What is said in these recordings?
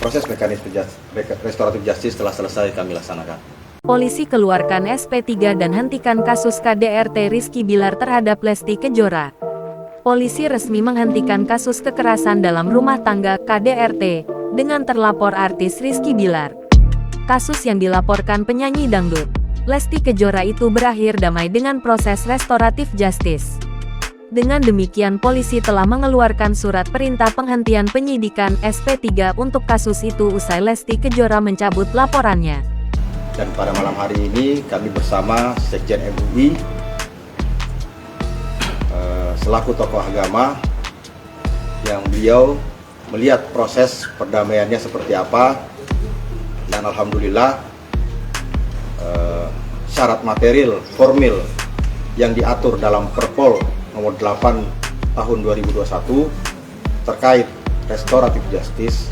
Proses mekanisme restoratif justice telah selesai kami laksanakan. Polisi keluarkan SP3 dan hentikan kasus KDRT Rizky Bilar terhadap Lesti Kejora. Polisi resmi menghentikan kasus kekerasan dalam rumah tangga KDRT dengan terlapor artis Rizky Bilar. Kasus yang dilaporkan penyanyi dangdut Lesti Kejora itu berakhir damai dengan proses restoratif justice. Dengan demikian polisi telah mengeluarkan surat perintah penghentian penyidikan SP3 untuk kasus itu usai Lesti Kejora mencabut laporannya. Dan pada malam hari ini kami bersama Sekjen MUI selaku tokoh agama yang beliau melihat proses perdamaiannya seperti apa, dan alhamdulillah syarat material formil yang diatur dalam Perpol nomor 8 tahun 2021 terkait restoratif justice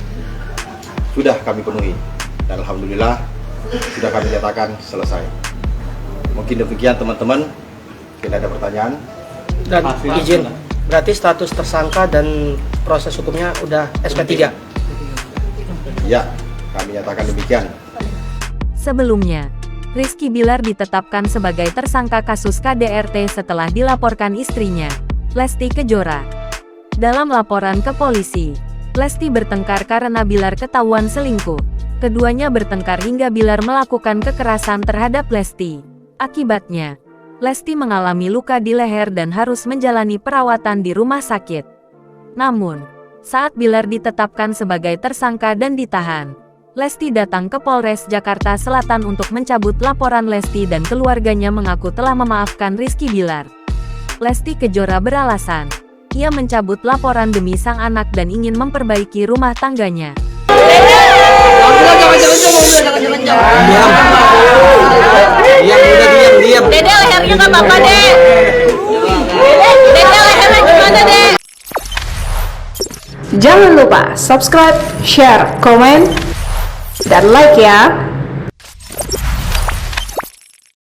sudah kami penuhi, dan alhamdulillah sudah kami nyatakan selesai. Mungkin demikian teman-teman, tidak ada pertanyaan. Dan izin, berarti status tersangka dan proses hukumnya udah SP3? Ya, kami nyatakan demikian. Sebelumnya, Rizky Bilar ditetapkan sebagai tersangka kasus KDRT setelah dilaporkan istrinya, Lesti Kejora. Dalam laporan ke polisi, Lesti bertengkar karena Bilar ketahuan selingkuh. Keduanya bertengkar hingga Bilar melakukan kekerasan terhadap Lesti. Akibatnya, Lesti mengalami luka di leher dan harus menjalani perawatan di rumah sakit. Namun, saat Bilar ditetapkan sebagai tersangka dan ditahan, Lesti datang ke Polres Jakarta Selatan untuk mencabut laporan Lesti dan keluarganya mengaku telah memaafkan Rizky Bilar. Lesti Kejora beralasan, ia mencabut laporan demi sang anak dan ingin memperbaiki rumah tangganya. Diam. Dede lehernya nggak apa-apa, Dek. Dede lehernya gimana, Dek? Jangan lupa subscribe, share, komen, dan like ya.